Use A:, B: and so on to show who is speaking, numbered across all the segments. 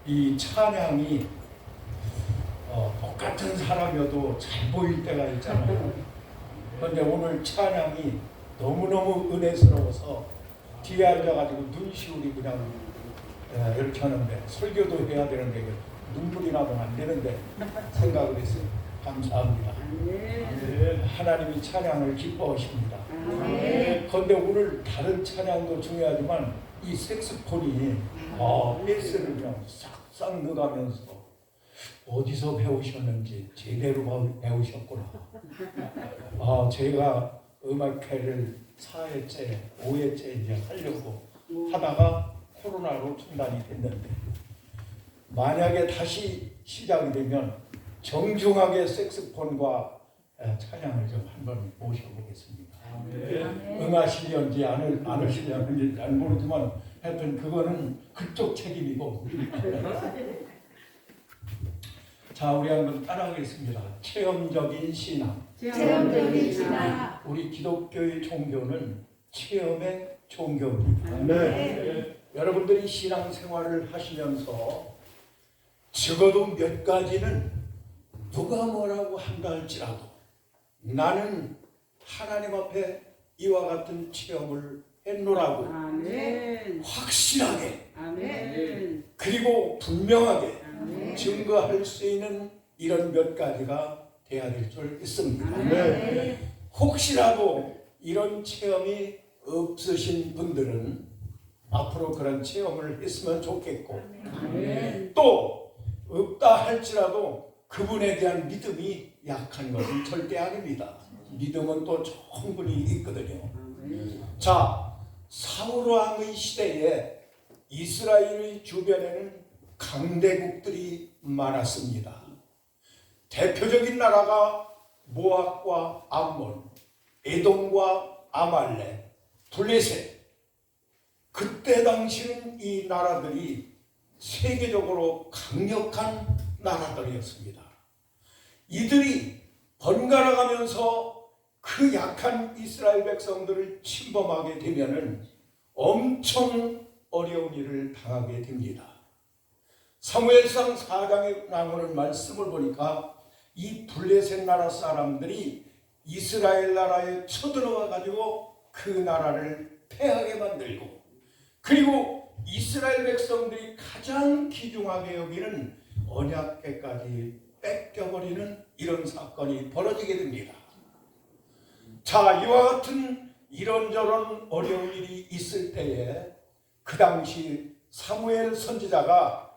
A: 이 찬양이 똑같은 사람이어도 잘 보일 때가 있잖아요. 그런데 오늘 찬양이 너무너무 은혜스러워서 뒤에 앉아가지고 눈시울이 그냥 이렇게 하는데, 설교도 해야 되는데 눈물이 나면 안 되는데 생각을 했어요. 감사합니다. 하나님이 찬양을 기뻐하십니다. 그런데 오늘 다른 찬양도 중요하지만 이 색소폰이 베이스를 그냥 싹싹 넣어가면서 어디서 배우셨는지 제대로 배우셨구나. 제가 음악회를 4회째, 5회째 이제 하려고 하다가 코로나로 중단이 됐는데, 만약에 다시 시작이 되면 정중하게 색소폰과 찬양을 좀 한번 모셔보겠습니다. 응하시려는지 안 하시려는지 잘 모르지만 하여튼 그거는 그쪽 책임이고. 자, 우리 한번 따라하겠습니다. 체험적인 신앙.
B: 체험적인 신앙.
A: 우리 기독교의 종교는 체험의 종교입니다. 여러분들이 신앙생활을 하시면서 적어도 몇 가지는 누가 뭐라고 한다 할지라도 나는 하나님 앞에 이와 같은 체험을 했노라고 확실하게 그리고 분명하게 증거할 수 있는 이런 몇 가지가 돼야 될 줄 믿습니다. 혹시라도 이런 체험이 없으신 분들은 앞으로 그런 체험을 했으면 좋겠고, 또 없다 할지라도 그분에 대한 믿음이 약한 것은 절대 아닙니다. 믿음은 또 충분히 있거든요. 자, 사울왕의 시대에 이스라엘의 주변에는 강대국들이 많았습니다. 대표적인 나라가 모압과 암몬, 에돔과 아말렉, 블레셋. 그때 당시는 이 나라들이 세계적으로 강력한 나라들이었습니다. 이들이 번갈아 가면서 그 약한 이스라엘 백성들을 침범하게 되면은 엄청 어려운 일을 당하게 됩니다. 사무엘상 4장에 나오는 말씀을 보니까 이 블레셋 나라 사람들이 이스라엘 나라에 쳐들어와 가지고 그 나라를 패하게 만들고, 그리고 이스라엘 백성들이 가장 귀중하게 여기는 언약궤까지 뺏겨버리는 이런 사건이 벌어지게 됩니다. 자, 이와 같은 이런저런 어려운 일이 있을 때에 그 당시 사무엘 선지자가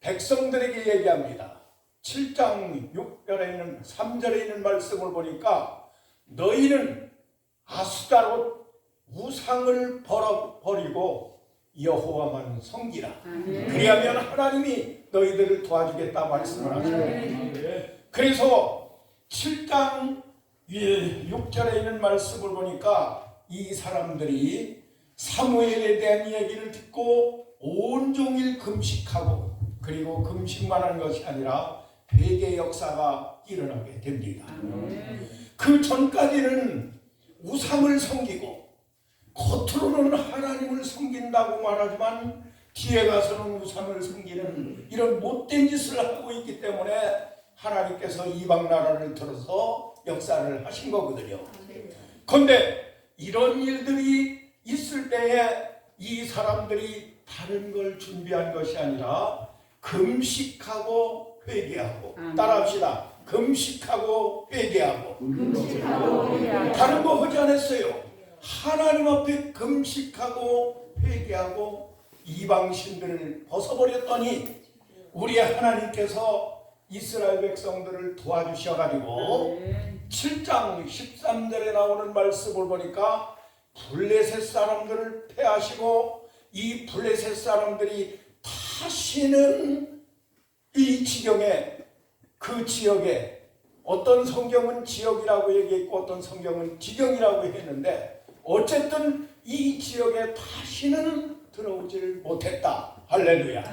A: 백성들에게 얘기합니다. 7장 6절에 있는 3절에 있는 말씀을 보니까 너희는 아스타롯 우상을 버리고 여호와만 섬기라. 그리하면 하나님이 너희들을 도와주겠다 말씀을 하십니다. 그래서 7장 6절에 있는 말씀을 보니까 이 사람들이 사무엘에 대한 이야기를 듣고 온종일 금식하고, 그리고 금식만 하는 것이 아니라 회개 역사가 일어나게 됩니다. 그 전까지는 우상을 섬기고 겉으로는 하나님을 섬긴다고 말하지만 뒤에 가서는 우상을 섬기는 이런 못된 짓을 하고 있기 때문에 하나님께서 이방 나라를 들어서 역사를 하신 거거든요. 그런데 이런 일들이 있을 때에 이 사람들이 다른 걸 준비한 것이 아니라 금식하고 회개하고, 따라합시다. 금식하고 회개하고. 다른 거 하지 않았어요. 하나님 앞에 금식하고 회개하고 이방신들을 벗어버렸더니 우리 하나님께서 이스라엘 백성들을 도와주셔가지고 7장 13절에 나오는 말씀을 보니까 블레셋 사람들을 패하시고, 이 블레셋 사람들이 다시는 이 지경에, 그 지역에, 어떤 성경은 지역이라고 얘기했고 어떤 성경은 지경이라고 했는데 어쨌든 이 지역에 다시는 들어오지를 못했다. 할렐루야.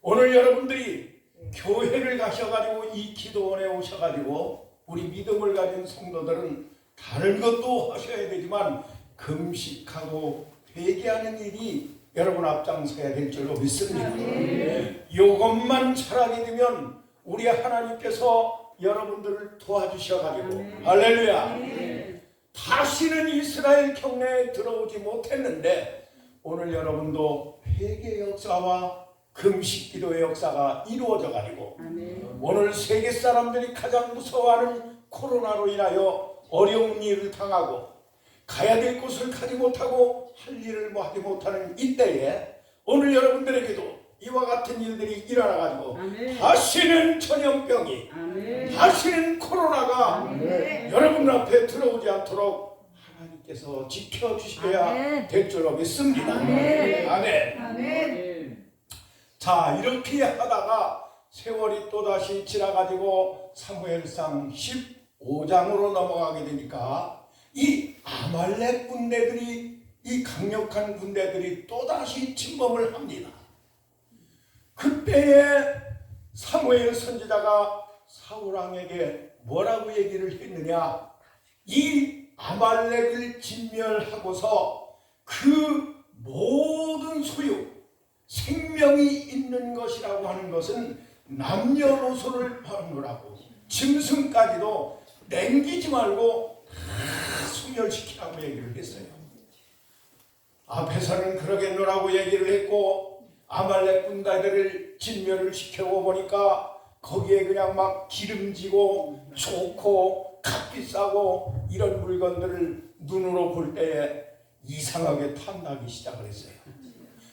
A: 오늘 여러분들이 교회를 가셔가지고 이 기도원에 오셔가지고 우리 믿음을 가진 성도들은 다른 것도 하셔야 되지만 금식하고 회개하는 일이 여러분 앞장서야 될 줄로 믿습니다. 이것만 잘하게 되면 우리 하나님께서 여러분들을 도와주셔가지고 할렐루야. 다시는 이스라엘 경내에 들어오지 못했는데 오늘 여러분도 회개 역사와 금식 기도의 역사가 이루어져가지고 오늘 세계 사람들이 가장 무서워하는 코로나로 인하여 어려운 일을 당하고 가야 될 곳을 가지 못하고 할 일을 하지 못하는 이때에 오늘 여러분들에게도 이와 같은 일들이 일어나가지고 다시는 전염병이 다시는 코로나가 여러분 앞에 들어오지 않도록 하나님께서 지켜주셔야 될 줄로 믿습니다. 아멘. 자, 이렇게 하다가 세월이 또다시 지나가지고 사무엘상 15장으로 넘어가게 되니까 이 아말렉 군대들이 이 강력한 군대들이 또다시 침범을 합니다. 그때에 사무엘 선지자가 사울왕에게 뭐라고 얘기를 했느냐? 이 아말렉을 진멸하고서 그 모든 소유, 생명이 있는 것이라고 하는 것은 남녀노소를 바르라고 짐승까지도 남기지 말고 다 소멸시키라고 얘기를 했어요. 앞에서는 그러겠노라고 얘기를 했고 아말렉 군대들을 진멸을 시켜고 보니까 거기에 그냥 막 기름지고 좋고 값비싸고 이런 물건들을 눈으로 볼 때에 이상하게 탐나기 시작을 했어요.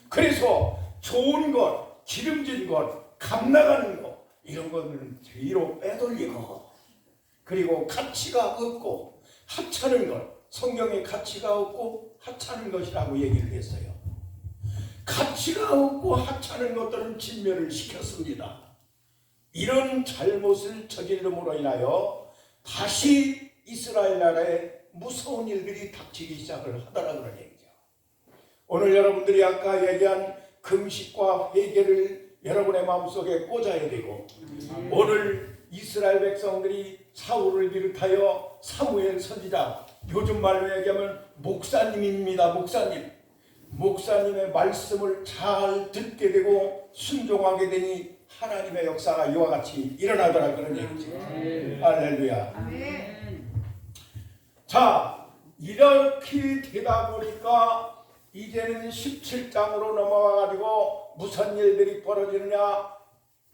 A: 그래서 좋은 것, 기름진 것, 값나가는 것 이런 것들은 뒤로 빼돌리고 그리고 가치가 없고 하찮은 것, 성경에 가치가 없고 하찮은 것이라고 얘기를 했어요. 가치가 없고 하찮은 것들은 진멸을 시켰습니다. 이런 잘못을 저지름으로 인하여 다시 이스라엘 나라에 무서운 일들이 닥치기 시작을 하더라는 얘기죠. 오늘 여러분들이 아까 얘기한 금식과 회개를 여러분의 마음속에 꽂아야 되고 오늘 이스라엘 백성들이 사울을 비롯하여 사무엘 선지자, 요즘 말로 얘기하면 목사님입니다. 목사님의 말씀을 잘 듣게 되고 순종하게 되니 하나님의 역사가 이와 같이 일어나더라 그런 얘기죠. 할렐루야. 자, 이렇게 되다 보니까 이제는 17장으로 넘어가가지고 무슨 일들이 벌어지느냐?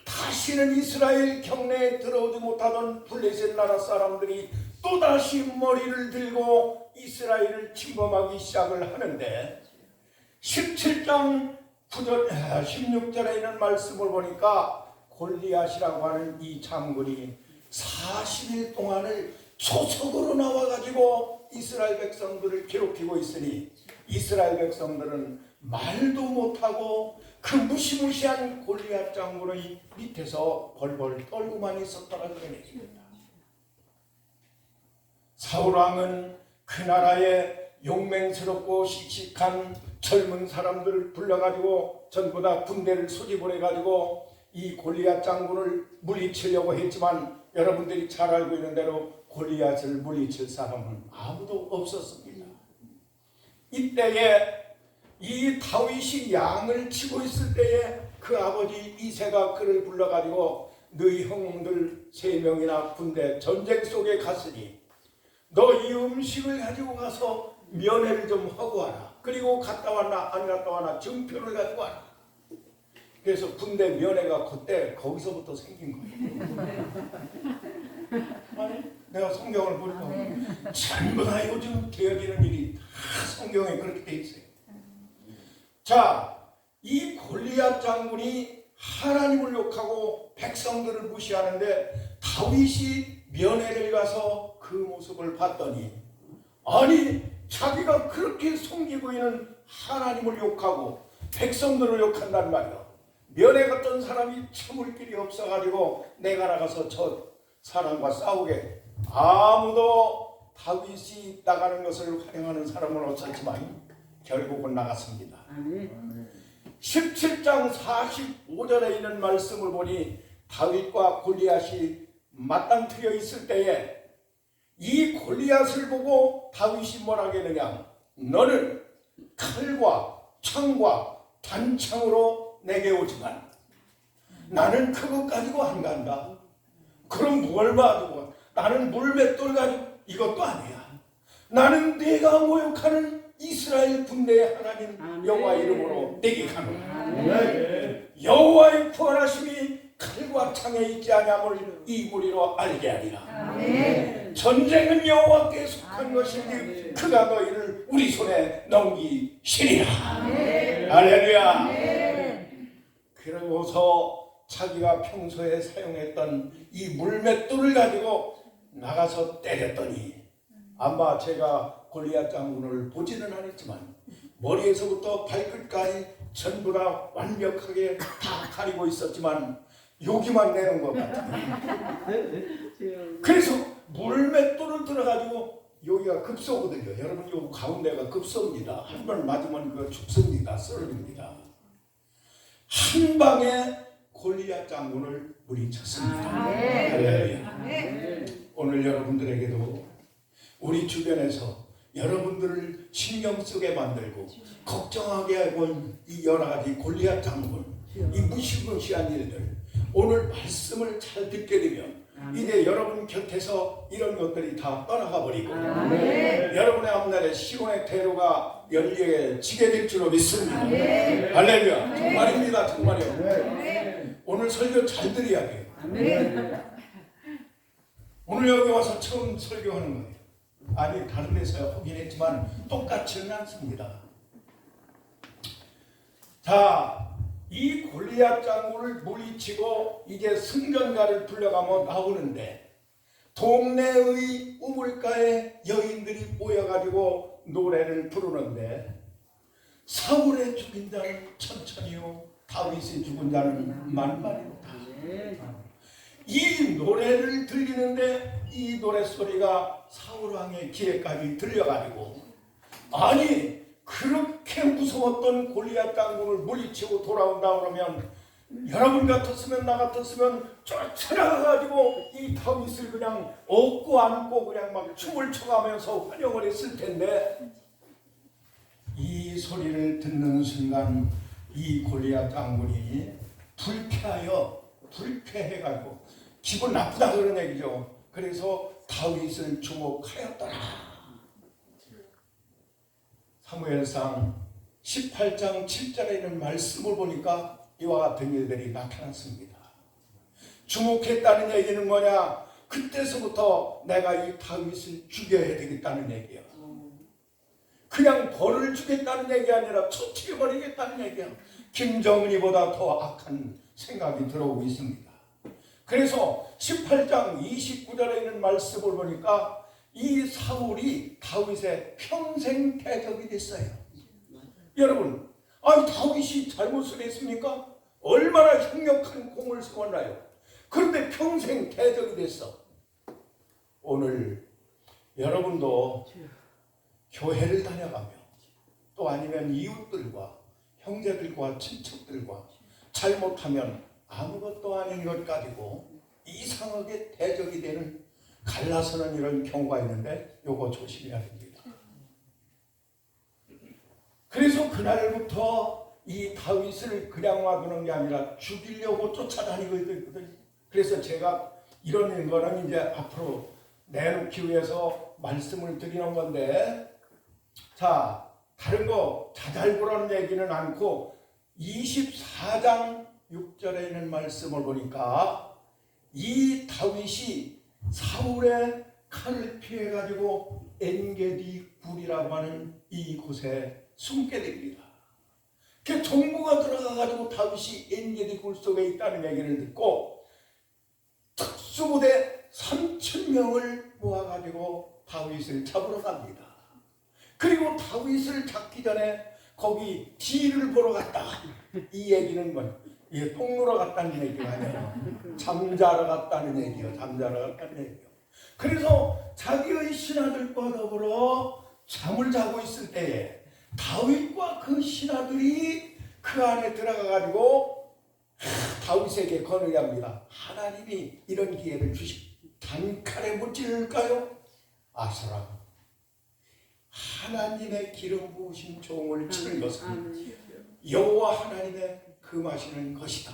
A: 다시는 이스라엘 경내에 들어오지 못하던 블레셋 나라 사람들이 또다시 머리를 들고 이스라엘을 침범하기 시작을 하는데 17장 9절, 16절에 있는 말씀을 보니까 골리앗이라고 하는 이 장군이 40일 동안을 초석으로 나와가지고 이스라엘 백성들을 괴롭히고 있으니 이스라엘 백성들은 말도 못하고 그 무시무시한 골리앗 장군의 밑에서 벌벌 떨고만 있었다는 그런 얘기입니다. 사울왕은 그 나라에 용맹스럽고 씩씩한 젊은 사람들을 불러가지고 전부 다 군대를 소집을 해가지고 이 골리앗 장군을 물리치려고 했지만 여러분들이 잘 알고 있는 대로 골리앗을 물리칠 사람은 아무도 없었습니다. 이때에 이 다윗이 양을 치고 있을 때에 그 아버지 이새가 그를 불러가지고 너희 형들 3명이나 군대 전쟁 속에 갔으니 너 이 음식을 가지고 가서 면회를 좀 하고 와라. 그리고 갔다 왔나 안 갔다 왔나 증표를 가지고 와라. 그래서 군대 면회가 그때 거기서부터 생긴 거예요. 아니, 내가 성경을 보니까 전부 다 요즘 되어지는 일이 다 성경에 그렇게 돼 있어요. 자, 이 골리앗 장군이 하나님을 욕하고 백성들을 무시하는데 다윗이 면회를 가서 그 모습을 봤더니 아니 자기가 그렇게 섬기고 있는 하나님을 욕하고 백성들을 욕한단 말이야. 면회 갔던 사람이 참을 길이 없어가지고 내가 나가서 저 사람과 싸우게 아무도 다윗이 나가는 것을 환영하는 사람은 없었지만 결국은 나갔습니다. 17장 45절에 있는 말씀을 보니 다윗과 골리앗이 맞닥뜨려 있을 때에 이 골리앗을 보고 다윗이 뭐라 하겠느냐? 너는 칼과 창과 단창으로 내게 오지만 나는 그것 가지고 안 간다. 그럼 뭘 봐도 나는 물맷돌 가지고 이것도 아니야. 나는 내가 모욕하는 이스라엘 군대의 하나님 여호와 이름으로 내게 가노라. 여호와의 구원하심이 칼과 창에 있지 아니함을 이 무리로 알게 하리라. 전쟁은 여호와께 속한 것이니 그가 너희를 우리 손에 넘기시리라. 할렐루야. 그러고서 자기가 평소에 사용했던 이 물맷돌을 가지고 나가서 때렸더니 아마 제가 골리앗 장군을 보지는 않았지만 머리에서부터 발끝까지 전부 다 완벽하게 다 가리고 있었지만 여기만 내는 것 같아요. 그래서 물맷돌을 들어가지고 여기가 급소거든요. 여러분 요 가운데가 급소입니다. 한 번 맞으면 그 죽습니다. 쓰러집니다. 한 방에 골리앗 장군을 물리쳤습니다. 할렐루야. 오늘 여러분들에게도 우리 주변에서 여러분들을 신경 쓰게 만들고 걱정하게 하고 이 여러 가지 골리앗 장군, 이 무시무시한 일들, 오늘 말씀을 잘 듣게 되면 이제 여러분 곁에서 이런 것들이 다 떠나가 버리고 여러분의 앞날에 시온의 대로가 열려지게 될 줄로 믿습니다. 할렐루야. 정말입니다. 정말이요. 오늘 설교 잘 들어야 돼요. 오늘 여기 와서 처음 설교하는 거예요. 아니 다른 데서 하긴 했지만 똑같지는 않습니다. 자, 이 골리앗 장군을 물리치고 이제 승전가를 불러가며 나오는데 동네의 우물가에 여인들이 모여가지고 노래를 부르는데 사울의 죽인 자는 천천히요 다윗의 죽은 자는 만만이로다. 이 노래를 들리는데 이 노래소리가 사울왕의 귀에까지 들려가지고 아니 그렇게 무서웠던 골리앗 장군을 물리치고 돌아온다 그러면 여러분 같았으면 나 같았으면 쫓아가가지고 이 다윗을 그냥 업고 안고 그냥 막 춤을 춰가면서 환영을 했을 텐데 이 소리를 듣는 순간 이 골리앗 장군이 불쾌해가지고 기분 나쁘다 그런 얘기죠. 그래서 다윗을 주목하였더라. 사무엘상 18장 7절에 있는 말씀을 보니까 이와 같은 일들이 나타났습니다. 주목했다는 얘기는 뭐냐? 그때서부터 내가 이 다윗을 죽여야 되겠다는 얘기야. 그냥 벌을 주겠다는 얘기 아니라 처치해버리겠다는 얘기야. 김정은이보다 더 악한 생각이 들어오고 있습니다. 그래서 18장 29절에 있는 말씀을 보니까 이 사울이 다윗의 평생 대적이 됐어요. 여러분, 아니 다윗이 잘못을 했습니까? 얼마나 흉력한 공을 세웠나요? 그런데 평생 대적이 됐어. 오늘 여러분도 교회를 다녀가며 또 아니면 이웃들과 형제들과 친척들과 잘못하면 아무것도 아닌 것 가지고 이상하게 대적이 되는 갈라서는 이런 경우가 있는데 요거 조심해야 됩니다. 그래서 그날부터 이 다윗을 그냥 놔두는 게 아니라 죽이려고 쫓아다니고 있거든요. 그래서 제가 이런 거는 이제 앞으로 내놓기 위해서 말씀을 드리는 건데 자 다른 거 자잘보라는 얘기는 않고 24장 6절에 있는 말씀을 보니까 이 다윗이 사울의 칼을 피해가지고 엔게디 굴이라고 하는 이곳에 숨게 됩니다. 그 정부가 들어가가지고 다윗이 엔게디 굴 속에 있다는 얘기를 듣고 특수부대 3,000명을 모아가지고 다윗을 잡으러 갑니다. 그리고 다윗을 잡기 전에 거기 뒤를 보러 갔다. 이 얘기는 뭐 똥누러 갔다는 얘기가 아니라 잠자러 갔다는 얘기요. 잠자러 갔다는 얘기요. 그래서 자기의 신하들과 더불어 잠을 자고 있을 때에 다윗과 그 신하들이 그 안에 들어가가지고 다윗에게 건의합니다. 하나님이 이런 기회를 주시 단칼에 못 찌를까요? 아사람 하나님의 기름 부으신 종을 치는 것은 여호와 하나님의 금하시는 것이다.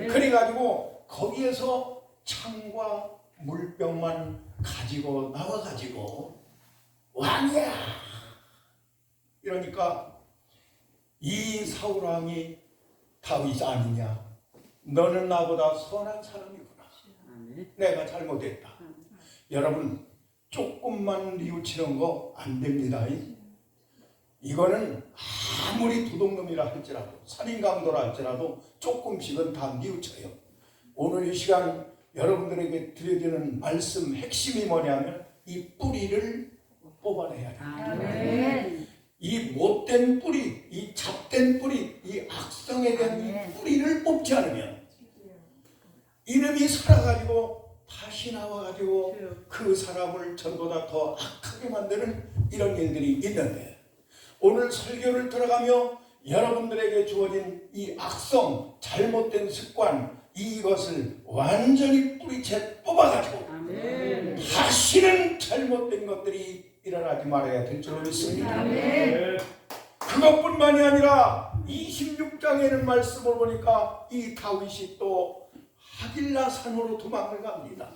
A: 그래가지고 거기에서 창과 물병만 가지고 나와가지고 왕이야 이러니까 이 사울왕이 다윗 아니냐, 너는 나보다 선한 사람이구나, 내가 잘못했다. 여러분 조금만 뉘우치는 거 안 됩니다. 이거는 아무리 도둑놈이라 할지라도 살인강도라 할지라도 조금씩은 다 뉘우쳐요. 오늘 이 시간 여러분들에게 드려지는 말씀 핵심이 뭐냐면 이 뿌리를 뽑아내야 돼요. 이 못된 뿌리, 이 잡된 뿌리, 이 악성에 대한 이 뿌리를 뽑지 않으면 이놈이 살아가지고 다시 나와가지고 그 사람을 전보다 더 악하게 만드는 이런 일들이 있는데, 오늘 설교를 들어가며 여러분들에게 주어진 이 악성, 잘못된 습관, 이것을 완전히 뿌리채 뽑아가지고 다시는 잘못된 것들이 일어나지 말아야 될 줄로 믿습니다. 그것뿐만이 아니라 26장에는 말씀을 보니까 이 다윗이 또 하길라 산으로 도망을 갑니다.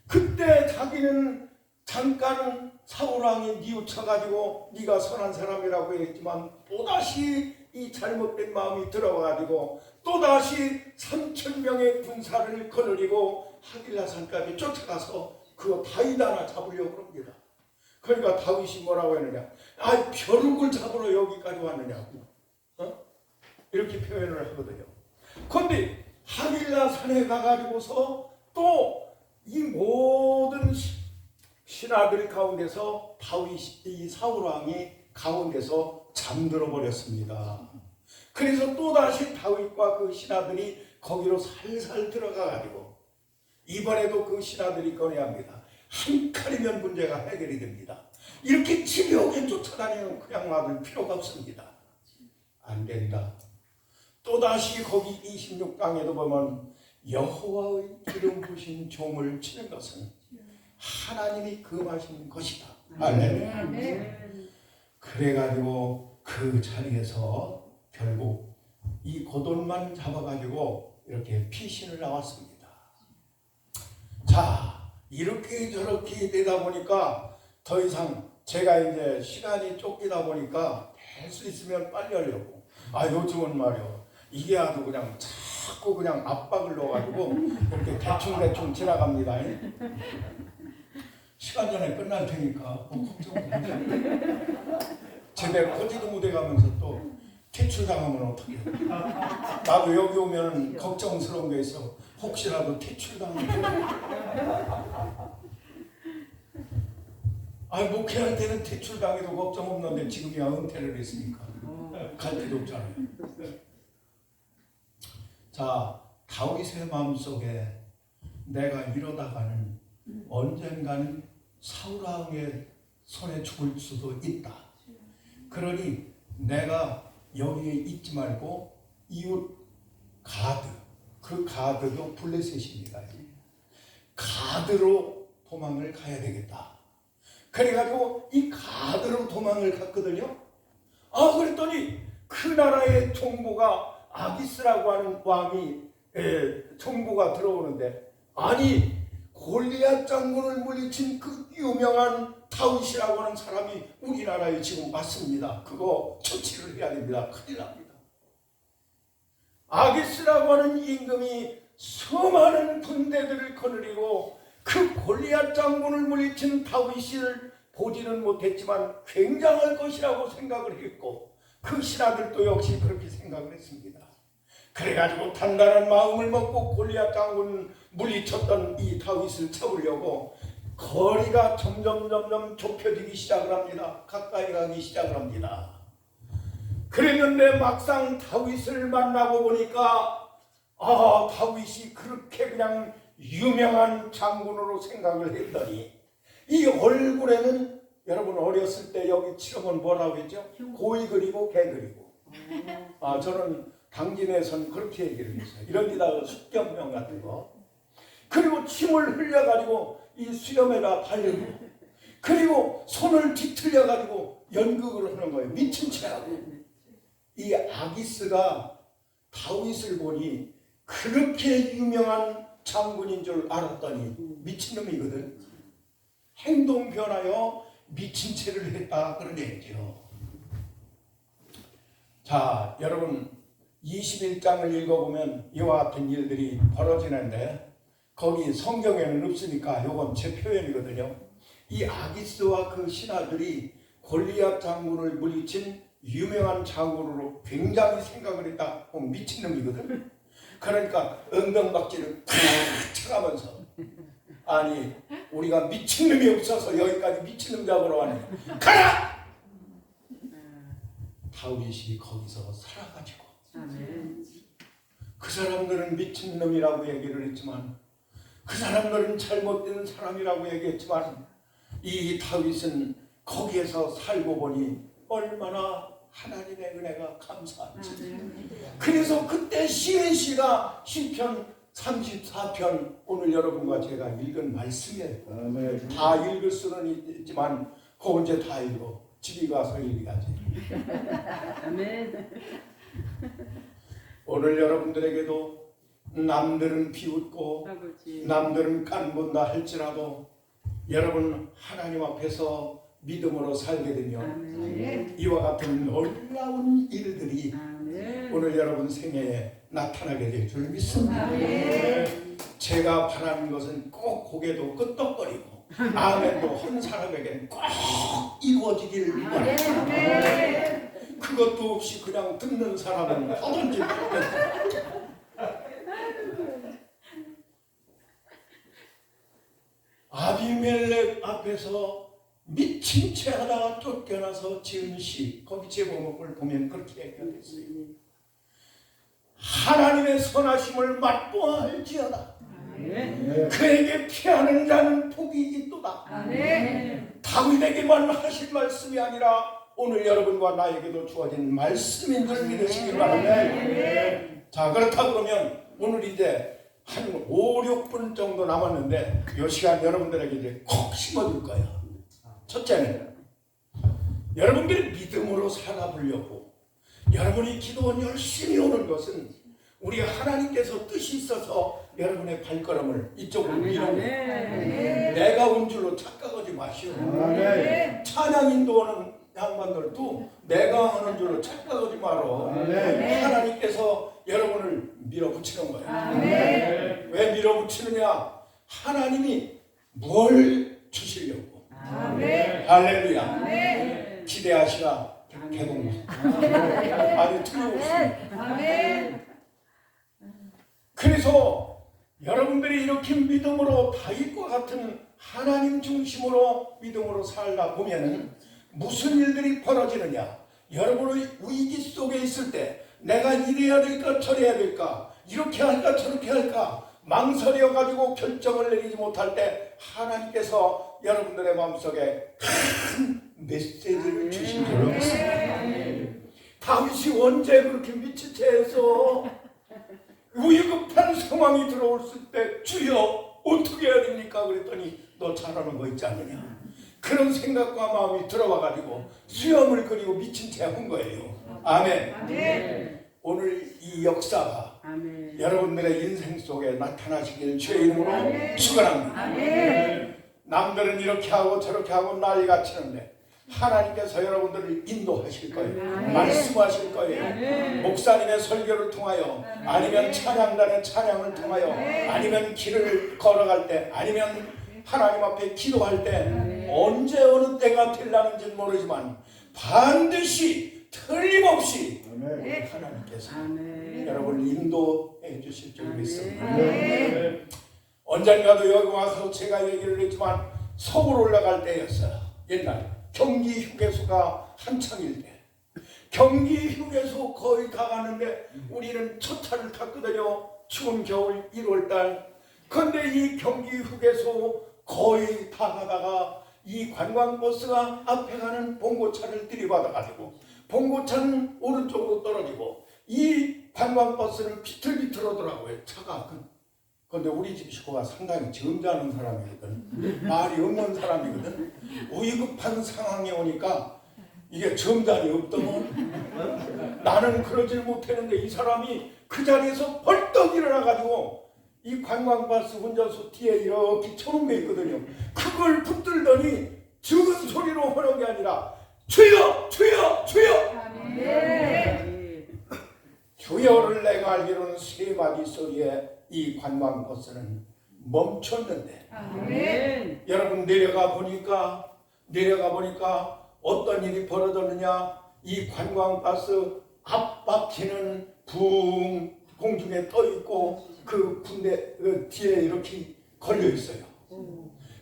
A: 그때 자기는 잠깐 사울왕이 뉘우쳐가지고 네가 선한 사람이라고 했지만 또다시 이 잘못된 마음이 들어가지고 또다시 3,000명의 군사를 거느리고 하길라 산까지 쫓아가서 그거 다윗 하나 잡으려고 합니다. 그러니까 다윗이 뭐라고 했느냐, 아 벼룩을 잡으러 여기까지 왔느냐고, 이렇게 표현을 하거든요. 그런데 하길라 산에 가가지고서 또 이 모든 신하들 가운데서 다윗, 이 사울왕이 가운데서 잠들어 버렸습니다. 그래서 또다시 다윗과 그 신하들이 거기로 살살 들어가가지고 이번에도 그 신하들이 꺼내합니다. 한 칼이면 문제가 해결이 됩니다. 이렇게 집요하게 쫓아다니는 그냥 놔둘 필요가 없습니다. 안 된다. 또다시 거기 26강에도 보면 여호와의 기름 부신 종을 치는 것은 하나님이 금하신 것이다. 할렐루야. 그래가지고 그 자리에서 결국 이 고돈만 잡아가지고 이렇게 피신을 나왔습니다. 자, 이렇게 저렇게 되다 보니까 더 이상 제가 이제 시간이 쫓기다 보니까 될 수 있으면 빨리 하려고. 요즘은 말이요, 이게 아주 그냥 자꾸 그냥 압박을 넣어가지고 이렇게 대충 지나갑니다. 시간 전에 끝날 테니까 걱정 마세요. 제대로 거지도 못해 가면서 또 퇴출당하면 어떡해요. 나도 여기 오면 걱정스러운 게 있어. 혹시라도 퇴출당하면. 목회할 때는 퇴출당해도 걱정 없는데 지금이야 은퇴를 했으니까 갈 필요 없잖아요. 자, 다윗의 마음속에 내가 이러다가는 언젠가는 사울왕의 손에 죽을 수도 있다. 그러니 내가 여기에 있지 말고 이웃 가드, 그 가드도 블레셋입니다. 가드로 도망을 가야 되겠다. 그래가지고 이 가드로 도망을 갔거든요. 그랬더니 그 나라의 총무가 아기스라고 하는 왕이 총무가 들어오는데, 아니 골리앗 장군을 물리친 그 유명한 다윗이라고 하는 사람이 우리나라에 지금 왔습니다. 그거 처치를 해야 됩니다. 큰일 납니다. 아기스라고 하는 임금이 수많은 군대들을 거느리고 그 골리앗 장군을 물리친 다윗을 보지는 못했지만 굉장할 것이라고 생각을 했고, 그 신하들도 역시 그렇게 생각을 했습니다. 그래가지고 단단한 마음을 먹고 골리앗 장군 물리쳤던 이 다윗을 잡으려고 거리가 점점 좁혀지기 시작을 합니다. 가까이 가기 시작을 합니다. 그랬는데 막상 다윗을 만나고 보니까 다윗이 그렇게 그냥 유명한 장군으로 생각을 했더니 이 얼굴에는, 여러분 어렸을 때 여기 칠하면 뭐라고 했죠? 고이 그리고 개 그리고. 저는 당진에선 그렇게 얘기를 했어요. 이런 데다가 숙견병 같은 거. 그리고 침을 흘려가지고 이 수염에다 바르고, 그리고 손을 뒤틀려가지고 연극을 하는 거예요. 미친 채하고. 이 아기스가 다윗을 보니 그렇게 유명한 장군인 줄 알았더니 미친놈이거든. 행동 변하여 미친 채를 했다 그런 얘기죠. 자, 여러분 21장을 읽어보면 이와 같은 일들이 벌어지는데 거기 성경에는 없으니까 이건 제 표현이거든요. 이 아기스와 그 신하들이 골리앗 장군을 물리친 유명한 장군으로 굉장히 생각을 했다. 미친놈이거든. 그러니까 엉덩박질을 탁 쳐가면서 아니 우리가 미친놈이 없어서 여기까지 미친놈 잡으러 왔네. 가라! 다윗이 거기서 살아가지고 그 사람들은 미친놈이라고 얘기를 했지만 그 사람들은 잘못된 사람이라고 얘기했지만 이 다윗은 거기에서 살고 보니 얼마나 하나님의 은혜가 감사한지. 그래서 그때 시은 씨가 시편 34편 오늘 여러분과 제가 읽은 말씀이에요. 다 읽을 수는 있지만 그거 언제 다 읽어. 집에 가서 읽어야지.
C: 아멘.
A: 오늘 여러분들에게도 남들은 비웃고 남들은 깐본다 할지라도 여러분 하나님 앞에서 믿음으로 살게 되면 이와 같은 놀라운 일들이 오늘 여러분 생애에 나타나게 될 줄 믿습니다. 제가 바라는 것은 꼭 고개도 끄덕거리고 아멘도 한 사람에게는 꼭 이루어지길 바랍니다. 그것도 없이 그냥 듣는 사람은 하든지 말든지. 아비멜렉 앞에서 미친 채 하다가 쫓겨나서 지은 시 거기 제목을 보면 그렇게 얘기가 됐어요. 하나님의 선하심을 맛보아 알지어다. 그에게 피하는 자는 복이 있도다. 다윗에게만 하신 말씀이 아니라 오늘 여러분과 나에게도 주어진 말씀인 줄 믿으시기 바랍니다. 자, 그렇다 그러면 오늘 이제 한 5, 6분 정도 남았는데 이 시간 여러분들에게 이제 콕 심어줄 거예요. 첫째는 여러분들이 믿음으로 살아보려고 여러분이 기도원 열심히 오는 것은 우리 하나님께서 뜻이 있어서 여러분의 발걸음을 이쪽으로 밀어오는 거예요. 내가 온 줄로 착각하지 마시오. 찬양 인도하는 양반들도 내가 하는 줄로 착각하지 마라. 하나님께서 여러분을 밀어붙이는 거예요. 왜 밀어붙이느냐? 하나님이 뭘 주시려고. 할렐루야. 기대하시라. 개봉. 아니 틀림없습니다. 그래서 여러분들이 이렇게 믿음으로 다윗과 같은 하나님 중심으로 믿음으로 살다 보면은 무슨 일들이 벌어지느냐? 여러분의 위기 속에 있을 때 내가 이래야 될까 저래야 될까 이렇게 할까 저렇게 할까 망설여 가지고 결정을 내리지 못할 때 하나님께서 여러분들의 마음속에 큰 메시지를 주신 줄 믿습니다. 다윗이 언제 그렇게 미친 채에서 위급한 상황이 들어올 때 주여 어떻게 해야 됩니까? 그랬더니 너 잘하는 거 있지 않느냐. 그런 생각과 마음이 들어와 가지고 수염을 그리고 미친 채 한 거예요. 아멘. 오늘 이 역사가 여러분들의 인생 속에 나타나시길 주의 이름으로 축원합니다. 남들은 이렇게 하고 저렇게 하고 난리가 치는데 하나님께서 여러분들을 인도하실 거예요. 말씀하실 거예요. 목사님의 설교를 통하여 아니면 찬양단의 찬양을 통하여 아니면 길을 걸어갈 때 아니면 하나님 앞에 기도할 때 언제 어느 때가 될라는지는 모르지만 반드시 틀림없이 하나님께서 여러분을 인도해 주실 줄 믿습니다. 언젠가도 여기 와서 제가 얘기를 했지만 서울 올라갈 때였어요. 옛날 경기 휴게소가 한창일 때 경기 휴게소 거의 다 가는데 우리는 첫 차를 탔거든요. 추운 겨울 1월달. 그런데 이 경기 휴게소 거의 다 가다가 이 관광버스가 앞에 가는 봉고차를 들이받아가지고 봉고차는 오른쪽으로 떨어지고 이 관광버스는 비틀비틀하더라고요. 차가. 그런데 우리 집 식구가 상당히 점잖은 사람이거든. 말이 없는 사람이거든. 위급한 상황에 오니까 이게 정답이 없더만. 나는 그러질 못했는데 이 사람이 그 자리에서 벌떡 일어나가지고 이 관광버스 혼자서 뒤에 이렇게 쳐놓은 게 있거든요. 그걸 붙들더니 적은 소리로 하는 게 아니라 주여 주여 주여. 주여를 내가 알기로는 세 마디 소리에 이 관광버스는 멈췄는데 여러분 내려가 보니까 어떤 일이 벌어졌느냐. 이 관광버스 앞바퀴는 붕 공중에 떠 있고 그 군대 뒤에 이렇게 걸려 있어요.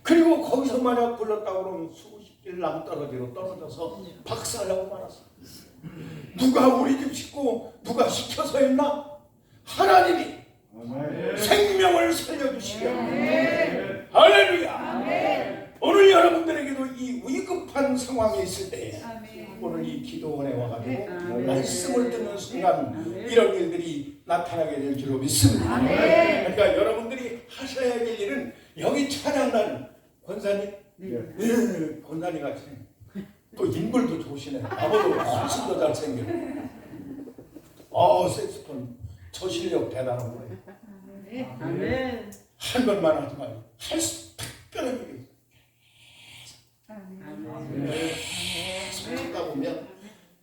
A: 그리고 거기서 만약 불렀다고 그러면 수십 길 낭떠러지로 떨어져서 박살나고 말았어. 누가 우리 집 식구 누가 시켜서 했나? 하나님이 생명을 살려주시면 할렐루야. 오늘 여러분들에게도 이 위급한 상황에 있을 때 오늘 이 기도원에 와가지고 말씀을 듣는 순간 이런 일들이 나타나게 될 줄로 믿습니다. 그러니까 여러분들이 하셔야 될 일은 여기 찬양단 권사님, 권사님 같이 또 인물도 좋으시네. 나보다 훨씬 더 잘생겨. 색소폰 저 실력 대단한 거예요. 한 번만 하지 말고 할 수 특별한 일이 계속 하다 보면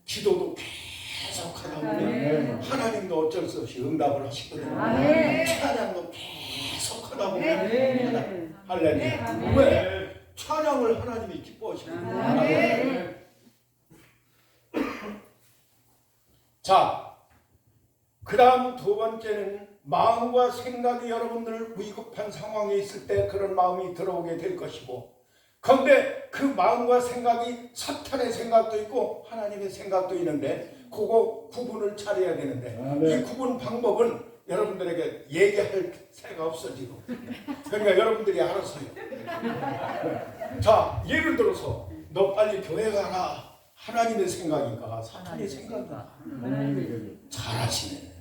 A: 기도도 계속 하다 보면 하나님도 어쩔 수 없이 응답을 하시거든요. 찬양도 계속 하다 보면 할렐루야. 왜? 찬양을 하나님이 기뻐하시거든요. 자, 그 다음 두 번째는 마음과 생각이 여러분들 위급한 상황에 있을 때 그런 마음이 들어오게 될 것이고, 그런데 그 마음과 생각이 사탄의 생각도 있고 하나님의 생각도 있는데 그거 구분을 잘해야 되는데 이 구분 방법은 여러분들에게 얘기할 새가 없어지고, 그러니까 여러분들이 알아서요. 자, 예를 들어서 너 빨리 교회 가라. 하나님의 생각인가 사탄의 생각인가? 잘하시네.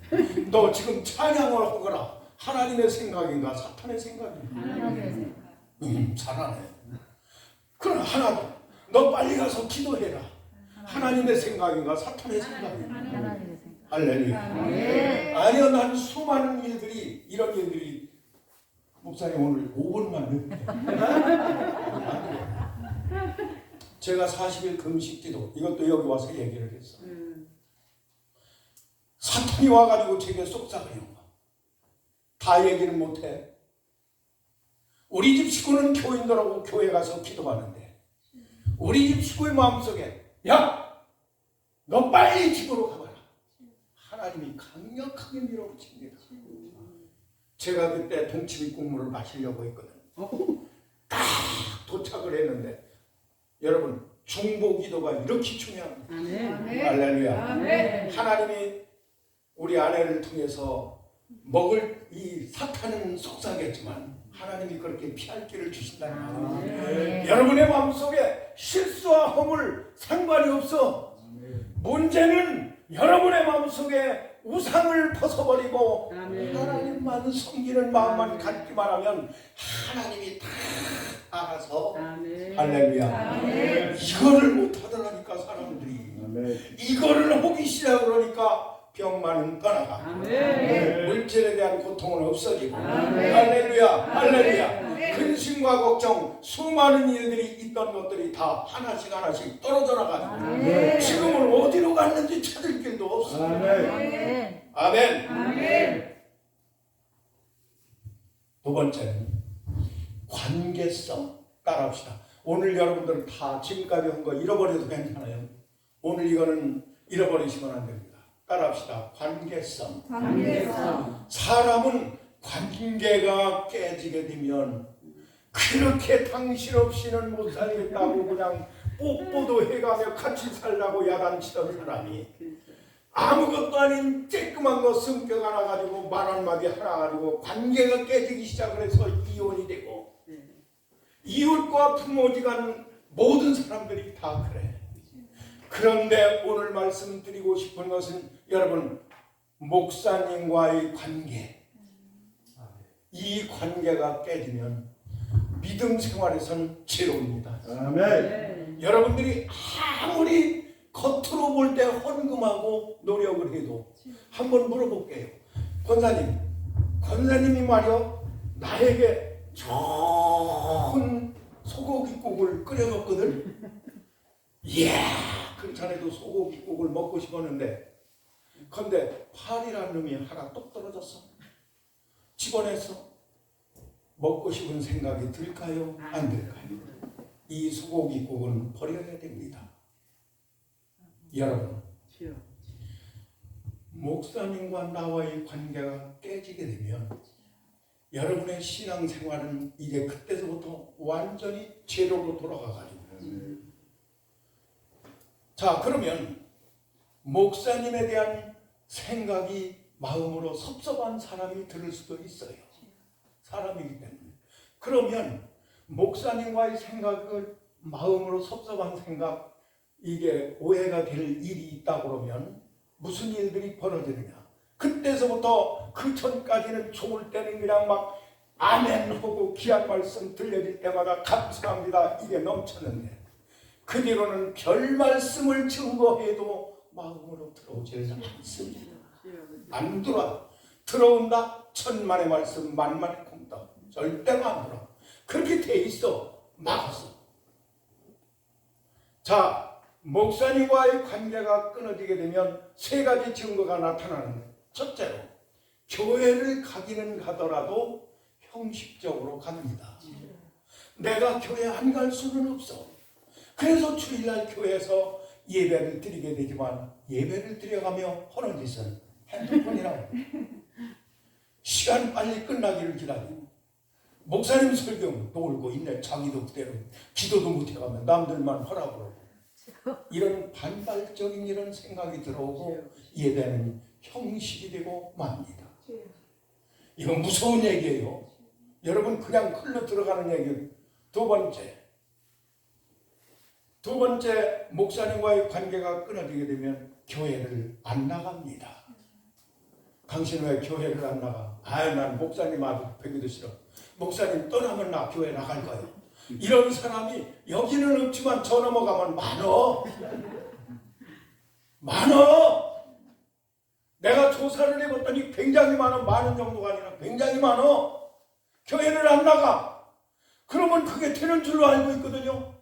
A: 너 지금 찬양을 하거라. 하나님의 생각인가 사탄의 생각인가? 잘하네. 그럼 하나 더. 너 빨리 가서 기도해라. 하나님의 생각인가 사탄의 생각인가? 할렐루야. 아니요, 난 수많은 일들이 이런 일들이 목사님 오늘 5분만 넣을게요. 제가 40일 금식기도 이것도 여기 와서 얘기를 했어. 사탄이 와가지고 제게 속삭여요. 다 얘기는 못해. 우리 집 식구는 교인들하고 교회 가서 기도하는데 우리 집 식구의 마음속에 야! 너 빨리 집으로 가봐라. 하나님이 강력하게 밀어붙입니다. 제가 그때 동치미 국물을 마시려고 했거든. 딱 도착을 했는데 여러분 중보기도가 이렇게 중요합니다. 할렐루야. 하나님이 우리 아내를 통해서 먹을 이 사탄은 속삭였지만 하나님이 그렇게 피할 길을 주신다는 말이에요. 여러분의 마음속에 실수와 허물 상관이 없어. 문제는 여러분의 마음속에 우상을 벗어버리고 하나님만 섬기는 마음만 갖기만 하면 하나님이 다 알아서 할렐루야. 이거를 못하더라니까 사람들이. 이거를 하기 시작하니까 병만은 떠나가. 물질에 대한 고통은 없어지고. 할렐루야. 할렐루야. 근심과 걱정 수많은 일들이 있던 것들이 다 하나씩 하나씩 떨어져 나가지고 지금은 어디로 갔는지 찾을 길도 없어. 아멘. 두 번째는 관계성. 따라합시다. 오늘 여러분들은 다 지금까지 한 거 잃어버려도 괜찮아요. 오늘 이거는 잃어버리시면 안 됩니다. 따라합시다. 관계성. 사람은 관계가 깨지게 되면 그렇게 당신 없이는 못 살겠다고 그냥 뽀뽀도 해가며 같이 살라고 야단치던 사람이 아무것도 아닌 쬐끄만 거 성격 하나 가지고 말 한마디 하나 가지고 관계가 깨지기 시작을 해서 이혼이 되고, 이웃과 부모지간 모든 사람들이 다 그래. 그런데 오늘 말씀드리고 싶은 것은 여러분 목사님과의 관계, 이 관계가 깨지면 믿음 생활에선 괴로웁니다. 여러분들이 아무리 겉으로 볼 때 헌금하고 노력을 해도 한번 물어볼게요. 권사님이 말이요 나에게 좋은 소고기국을 끓여줬거든. 이야 그렇지 않아도 소고기국을 먹고 싶었는데 근데 팔이라는 놈이 하나 똑 떨어졌어. 집어내서 먹고 싶은 생각이 들까요? 안 들까요? 이 소고기국은 버려야 됩니다. 여러분 목사님과 나와의 관계가 깨지게 되면 여러분의 신앙생활은 이제 그때서부터 완전히 제로로 돌아가가지고 자 그러면 목사님에 대한 생각이 마음으로 섭섭한 사람이 들을 수도 있어요. 사람이기 때문에. 그러면 목사님과의 생각을 마음으로 섭섭한 생각 이게 오해가 될 일이 있다 그러면 무슨 일들이 벌어지느냐. 그때서부터 그 전까지는 좋을 때는 그냥 막 아멘 하고 귀한 말씀 들려질 때마다 감사합니다 이게 넘쳤는데 그 뒤로는 별 말씀을 증거해도 마음으로 들어오지 않습니다. 안 들어와. 들어온다 천만의 말씀 만만의 공덕 절대로 안 들어. 그렇게 돼 있어. 막았어. 자 목사님과의 관계가 끊어지게 되면 세 가지 증거가 나타나는데 첫째로 교회를 가기는 가더라도 형식적으로 갑니다. 내가 교회 안 갈 수는 없어. 그래서 주일날 교회에서 예배를 드리게 되지만 예배를 드려가며 하는 짓은 핸드폰이라고 시간 빨리 끝나기를 기다리고 목사님 설교 놀고 있네. 자기도 그대로 기도도 못해가면 남들만 하라고 그러고 이런 반발적인 이런 생각이 들어오고 예배는 형식이 되고 맙니다. 이건 무서운 얘기예요. 여러분 그냥 흘러 들어가는 얘기예요. 두 번째 목사님과의 관계가 끊어지게 되면 교회를 안 나갑니다. 당신 왜 교회를 안 나가? 난 목사님 아주 뵈기도 싫어. 목사님 떠나면 나 교회 나갈 거예요. 이런 사람이 여기는 없지만 저 넘어가면 많어. 내가 조사를 해봤더니 굉장히 많은 정도가 아니라 굉장히 많어. 교회를 안 나가. 그러면 그게 되는 줄로 알고 있거든요.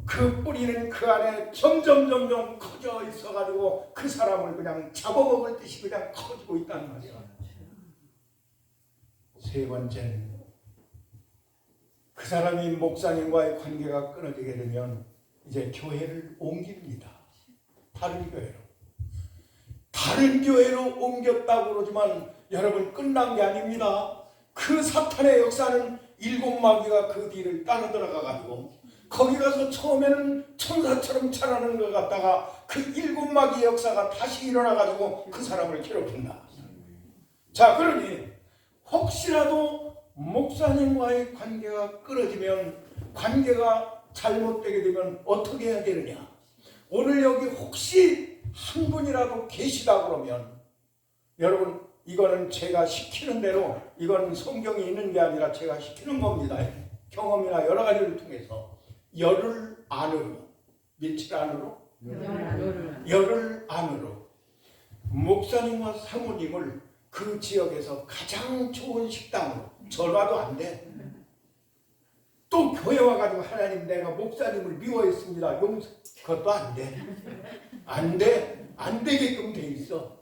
A: 그 뿌리는 그 안에 점점 커져 있어가지고 그 사람을 그냥 잡아먹을 듯이 그냥 커지고 있다는 말이야. 세 번째는 그 사람이 목사님과의 관계가 끊어지게 되면 이제 교회를 옮깁니다. 다른 교회로 옮겼다고 그러지만 여러분 끝난 게 아닙니다. 그 사탄의 역사는 일곱 마귀가 그 뒤를 따라 들어가가지고 거기 가서 처음에는 천사처럼 자라는 것 같다가 그 일곱 마귀의 역사가 다시 일어나가지고 그 사람을 괴롭힌다. 자 그러니 혹시라도 목사님과의 관계가 끊어지면 관계가 잘못되게 되면 어떻게 해야 되느냐. 오늘 여기 혹시 한 분이라도 계시다 그러면 여러분 이거는 제가 시키는 대로 이건 성경이 있는 게 아니라 제가 시키는 겁니다. 경험이나 여러 가지를 통해서 열흘 안으로 며칠 안으로? 열흘 안으로 목사님과 사모님을 그 지역에서 가장 좋은 식당으로 전화도 안 돼. 또 교회 와가지고 하나님 내가 목사님을 미워했습니다. 그것도 안 돼. 안 되게끔 돼 있어.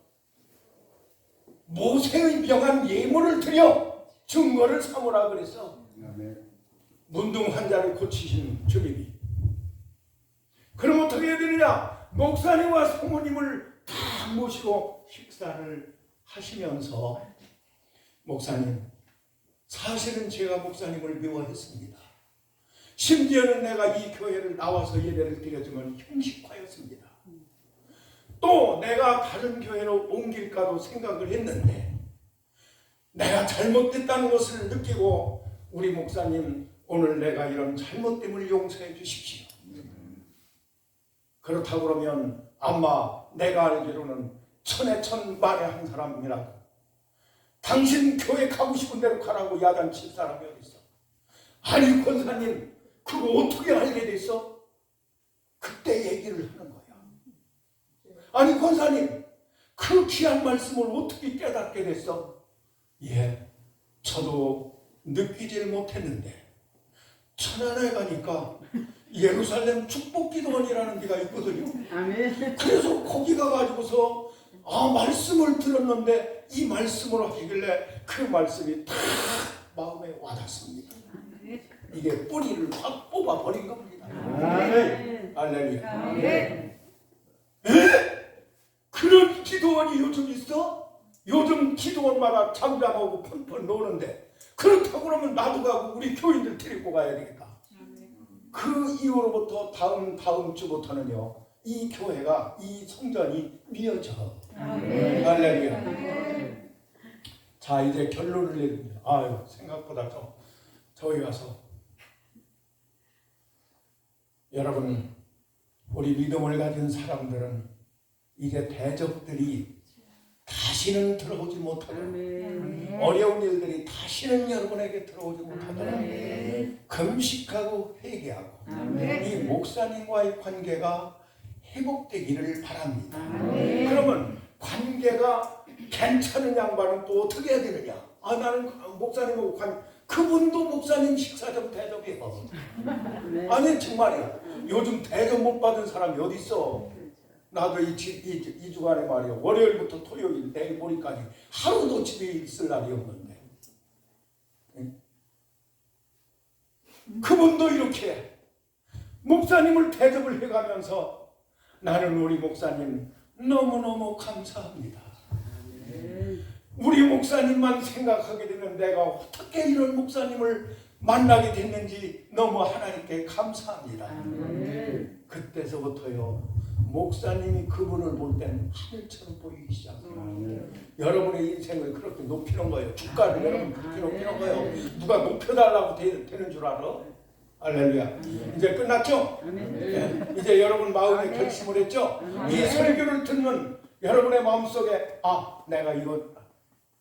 A: 모세의 병한 예물을 드려 증거를 삼으라 그랬어. 문둥 환자를 고치신 주님이. 그럼 어떻게 해야 되느냐? 목사님과 사모님을 다 모시고 식사를 하시면서 목사님 사실은 제가 목사님을 미워했습니다. 심지어는 내가 이 교회를 나와서 예배를 드려주면 형식화였습니다. 또 내가 다른 교회로 옮길까도 생각을 했는데 내가 잘못됐다는 것을 느끼고 우리 목사님 오늘 내가 이런 잘못됨을 용서해 주십시오. 그렇다고 그러면 아마 내가 알기로는 천에 천만에 한 사람이라고 당신 교회 가고 싶은 대로 가라고 야단칠 사람이 어디 있어? 아니 권사님 그거 어떻게 알게 됐어? 그때 얘기를 하는 거야. 아니 권사님, 그 귀한 말씀을 어떻게 깨닫게 됐어? 예, 저도 느끼질 못했는데 천안에 가니까 예루살렘 축복기도원이라는 데가 있거든요.
C: 아멘.
A: 그래서 거기 가가지고서 말씀을 들었는데 이 말씀을 하시길래 그 말씀이 다 마음에 와닿습니다. 이게 뿌리를 확 뽑아버린 겁니다.
C: 아멘.
A: 할렐루야.
B: 아멘.
A: 그런 기도원이 요즘 있어? 요즘 기도원마다 잠잠하고 펀펀 노는데, 그렇다고 그러면 나도 가고 우리 교인들 데리고 가야 되겠다. 그 이후로부터 다음 주부터는요, 이 교회가, 이 성전이 미어져.
B: 아멘.
A: 할렐루야. 자, 이제 결론을 내립니다. 아유, 생각보다 저기 가서 여러분, 우리 믿음을 가진 사람들은 이제 대적들이 다시는 들어오지 못하도록,
C: 아멘.
A: 어려운 일들이 다시는 여러분에게 들어오지 못하도록
B: 아멘.
A: 금식하고 회개하고
B: 아멘.
A: 이 목사님과의 관계가 회복되기를 바랍니다.
B: 아멘.
A: 그러면 관계가 괜찮은 양반은 또 어떻게 해야 되느냐? 나는 목사님하고 그분도 목사님 식사 좀 대접해요. 아니 정말이야. 요즘 대접 못 받은 사람이 어디 있어? 나도 이 주간에 말이야, 월요일부터 토요일 내일 모레까지 하루도 집에 있을 날이 없는데, 그분도 이렇게 목사님을 대접을 해가면서 나는 우리 목사님 너무너무 감사합니다. 우리 목사님만 생각하게 되면 내가 어떻게 이런 목사님을 만나게 됐는지 너무 하나님께 감사합니다. 그때서부터요, 목사님이 그분을 볼 때는 하늘처럼 보이기 시작합니다. 여러분의 인생을 그렇게 높이는 거예요. 주가를 여러분 그렇게 높이는 거예요. 누가 높여달라고 되는 줄 알아? 할렐루야. 이제 끝났죠? 네. 이제 여러분 마음에 결심을 했죠? 이 설교를 듣는 여러분의 마음속에 내가 이거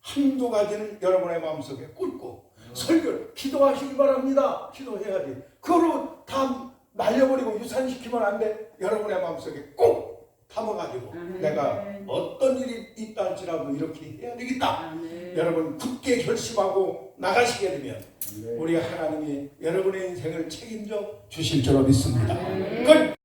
A: 한두 가지는 여러분의 마음속에 꿇고 설교 기도하시기 바랍니다. 기도해야지. 그거로 다 날려버리고 유산시키면 안 돼. 여러분의 마음속에 꼭 담아가지고 내가 어떤 일이 있다 할지라도 이렇게 해야 되겠다. 여러분 굳게 결심하고 나가시게 되면 우리 하나님이 여러분의 인생을 책임져 주실 줄로 믿습니다. 끝.